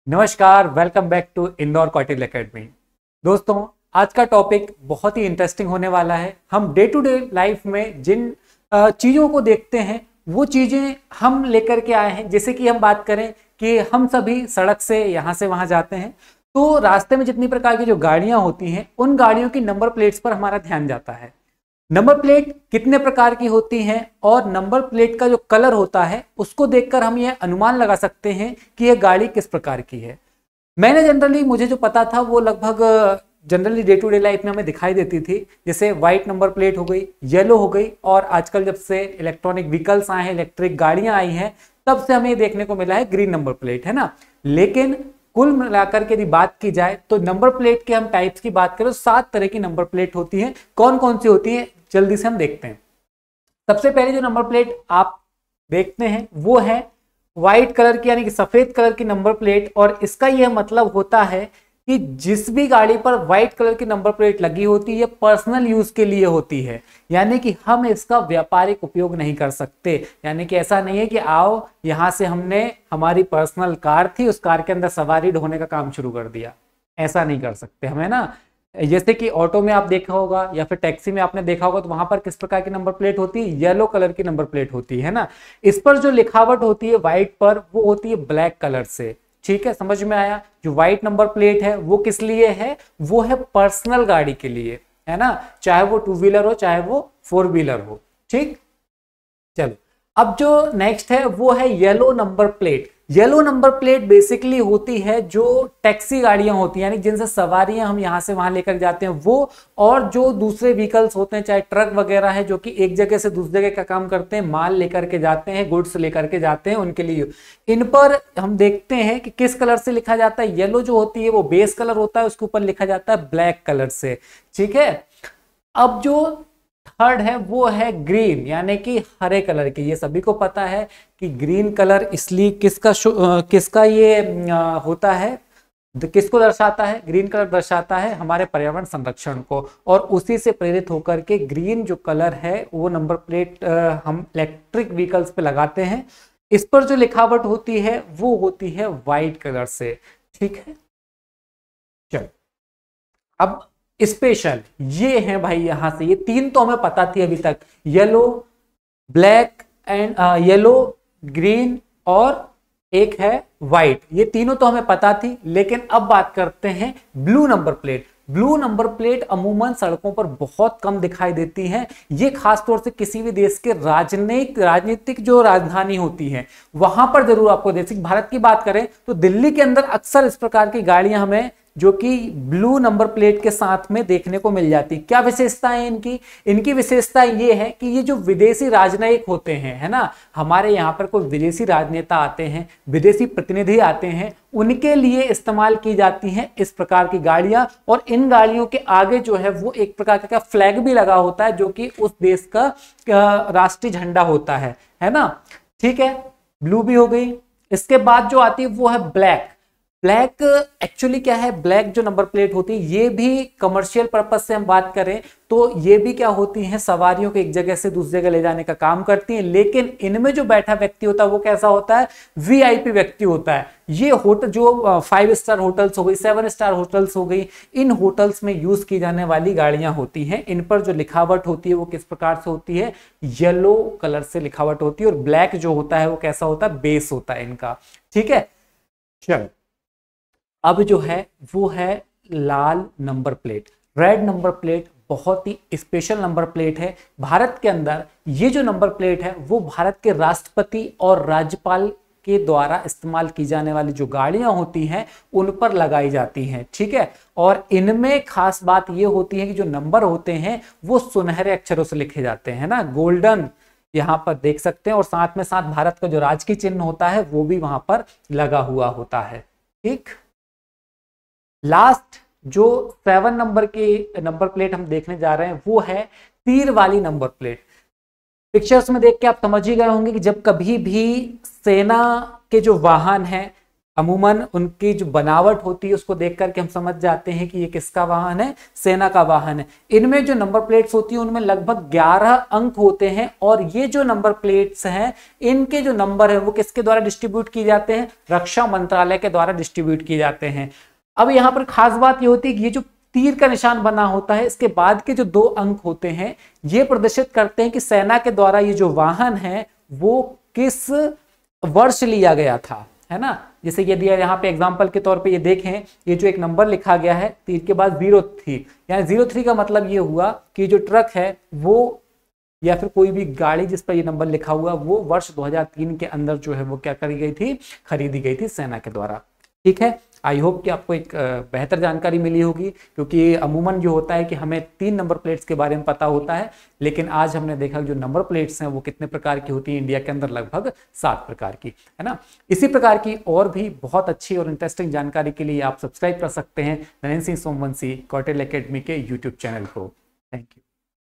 नमस्कार, welcome back to Indore Kautilya academy. दोस्तों, आज का टॉपिक बहुत ही इंटरेस्टिंग होने वाला है। हम डे टू डे लाइफ में जिन चीज़ों को देखते हैं वो चीज़ें हम लेकर के आए हैं। जैसे कि हम बात करें कि हम सभी सड़क से यहाँ से वहाँ जाते हैं, तो रास्ते में जितनी प्रकार की जो गाड़ियाँ होती हैं उन गाड़ियों की नंबर प्लेट्स पर हमारा ध्यान जाता है। नंबर प्लेट कितने प्रकार की होती हैं और नंबर प्लेट का जो कलर होता है उसको देखकर हम ये अनुमान लगा सकते हैं कि यह गाड़ी किस प्रकार की है। मुझे जो पता था वो लगभग generally day to day life में हमें दिखाई देती थी। जैसे व्हाइट नंबर प्लेट हो गई, येलो हो गई, और आजकल जब से इलेक्ट्रॉनिक व्हीकल्स आए हैं, इलेक्ट्रिक गाड़ियां आई हैं, तब से हमें देखने को मिला है ग्रीन नंबर प्लेट, है ना। लेकिन कुल मिलाकर के यदि बात की जाए तो नंबर प्लेट के हम टाइप्स की बात करें तो 7 तरह की नंबर प्लेट होती हैं। कौन कौन सी होती है जल्दी से हम देखते हैं। सबसे पहले जो नंबर प्लेट आप देखते हैं वो है व्हाइट कलर की, यानी कि सफेद कलर की नंबर प्लेट। और इसका यह मतलब होता है कि जिस भी गाड़ी पर व्हाइट कलर की नंबर प्लेट लगी होती है पर्सनल यूज के लिए होती है, यानी कि हम इसका व्यापारिक उपयोग नहीं कर सकते। यानी कि ऐसा नहीं है कि आओ यहां से हमने हमारी पर्सनल कार थी, उस कार के अंदर सवारी ढोने का काम शुरू कर दिया, ऐसा नहीं कर सकते हमें ना। जैसे कि ऑटो में आप देखा होगा या फिर टैक्सी में आपने देखा होगा तो वहां पर किस प्रकार की नंबर प्लेट होती है, येलो कलर की नंबर प्लेट होती है ना। इस पर जो लिखावट होती है व्हाइट पर वो होती है ब्लैक कलर से। ठीक है, समझ में आया। जो व्हाइट नंबर प्लेट है वो किस लिए है, वो है पर्सनल गाड़ी के लिए, है ना, चाहे वो 2 व्हीलर हो चाहे वो 4 व्हीलर हो। ठीक, चलो अब जो नेक्स्ट है वो है yellow number plate. Yellow number plate basically होती है जो टैक्सी गाड़ियां होती हैं, यानी जिनसे सवारियां हम यहां से वहां लेकर जाते हैं वो, और जो दूसरे व्हीकल्स होते हैं चाहे ट्रक वगैरह है जो कि एक जगह से दूसरी जगह का काम करते हैं, माल लेकर के जाते हैं, गुड्स लेकर के जाते हैं, उनके लिए इन पर हम देखते हैं कि किस कलर से लिखा जाता है। येलो जो होती है वो बेस कलर होता है, उसके ऊपर लिखा जाता है ब्लैक कलर से। ठीक है, अब जो थर्ड है वो है ग्रीन, यानी कि हरे कलर की। ये सभी को पता है कि ग्रीन कलर इसलिए किसका ये होता है, किसको दर्शाता है, ग्रीन कलर दर्शाता है हमारे पर्यावरण संरक्षण को, और उसी से प्रेरित होकर के ग्रीन जो कलर है वो नंबर प्लेट हम इलेक्ट्रिक व्हीकल्स पे लगाते हैं। इस पर जो लिखावट होती है वो होती है व्हाइट कलर से। ठीक है, चलो अब स्पेशल ये है भाई, यहां से ये 3 तो हमें पता थी अभी तक, yellow, black and yellow, green, और एक है व्हाइट। ये तीनों तो हमें पता थी। लेकिन अब बात करते हैं blue number plate. Blue number plate अमूमन सड़कों पर बहुत कम दिखाई देती हैं। ये खासतौर से किसी भी देश के राजनीतिक जो राजधानी होती है वहां पर जरूर आपको, जैसे भारत की बात करें तो दिल्ली के अंदर अक्सर इस प्रकार की गाड़ियां हमें जो कि ब्लू नंबर प्लेट के साथ में देखने को मिल जाती। क्या विशेषता है इनकी? इनकी विशेषता ये है कि ये जो विदेशी राजनयिक होते हैं, है ना, हमारे यहाँ पर कोई विदेशी राजनेता आते हैं, विदेशी प्रतिनिधि आते हैं, उनके लिए इस्तेमाल की जाती हैं इस प्रकार की गाड़ियां। और इन गाड़ियों के आगे जो है वो एक प्रकार का फ्लैग भी लगा होता है जो कि उस देश का राष्ट्रीय झंडा होता है ना। ठीक है, ब्लू भी हो गई। इसके बाद जो आती है वो है ब्लैक। ब्लैक एक्चुअली क्या है, ब्लैक जो नंबर प्लेट होती है ये भी कमर्शियल पर्पस से हम बात करें तो ये भी क्या होती हैं, सवारियों को एक जगह से दूसरी जगह ले जाने का काम करती हैं। लेकिन इनमें जो बैठा व्यक्ति होता है वो कैसा होता है, वीआईपी व्यक्ति होता है। ये होटल जो 5 स्टार होटल्स हो गई, 7 स्टार होटल्स हो गई, इन होटल्स में यूज की जाने वाली गाड़ियां होती हैं। इन पर जो लिखावट होती है वो किस प्रकार से होती है, येलो कलर से लिखावट होती है, और ब्लैक जो होता है वो कैसा होता है, बेस होता है इनका। ठीक है, चलो अब जो है वो है लाल number plate, red number plate. बहुत ही स्पेशल नंबर प्लेट है। भारत के अंदर ये जो नंबर प्लेट है वो भारत के राष्ट्रपति और राज्यपाल के द्वारा इस्तेमाल की जाने वाली जो गाड़ियां होती हैं उन पर लगाई जाती हैं। ठीक है, और इनमें खास बात ये होती है कि जो नंबर होते हैं वो सुनहरे अक्षरों से लिखे जाते हैं ना, गोल्डन, यहां पर देख सकते हैं। और साथ में साथ भारत का जो राजकीय चिन्ह होता है वो भी वहां पर लगा हुआ होता है। ठीक, लास्ट जो 7 नंबर की नंबर प्लेट हम देखने जा रहे हैं वो है तीर वाली नंबर प्लेट। पिक्चर्स में देख के आप समझ ही गए होंगे कि जब कभी भी सेना के जो वाहन हैं अमूमन उनकी जो बनावट होती है उसको देख करके हम समझ जाते हैं कि ये किसका वाहन है, सेना का वाहन है। इनमें जो नंबर प्लेट्स होती है उनमें लगभग 11 अंक होते हैं और ये जो नंबर प्लेट्स हैं इनके जो नंबर है वो किसके द्वारा डिस्ट्रीब्यूट किए जाते हैं, रक्षा मंत्रालय के द्वारा डिस्ट्रीब्यूट किए जाते हैं। अब यहाँ पर खास बात ये होती है कि ये जो तीर का निशान बना होता है इसके बाद के जो 2 अंक होते हैं ये प्रदर्शित करते हैं कि सेना के द्वारा ये जो वाहन है वो किस वर्ष लिया गया था, है ना। जैसे यदि यहाँ पे एग्जांपल के तौर पे ये देखें, ये जो एक नंबर लिखा गया है तीर के बाद 03, यानी 03 का मतलब ये हुआ कि जो ट्रक है वो या फिर कोई भी गाड़ी जिस पर ये नंबर लिखा हुआ वो वर्ष 2003 के अंदर जो है वो क्या करी गई थी, खरीदी गई थी सेना के द्वारा। ठीक है, आई होप कि आपको एक बेहतर जानकारी मिली होगी, क्योंकि अमूमन जो होता है कि हमें 3 नंबर प्लेट्स के बारे में पता होता है, लेकिन आज हमने देखा जो नंबर प्लेट्स हैं वो कितने प्रकार की होती हैं, इंडिया के अंदर लगभग 7 प्रकार की, है ना। इसी प्रकार की और भी बहुत अच्छी और इंटरेस्टिंग जानकारी के लिए आप सब्सक्राइब कर सकते हैं नरेंद्र सिंह सोमवंशी कौटिल्य एकेडमी के यूट्यूब चैनल को। Thank you.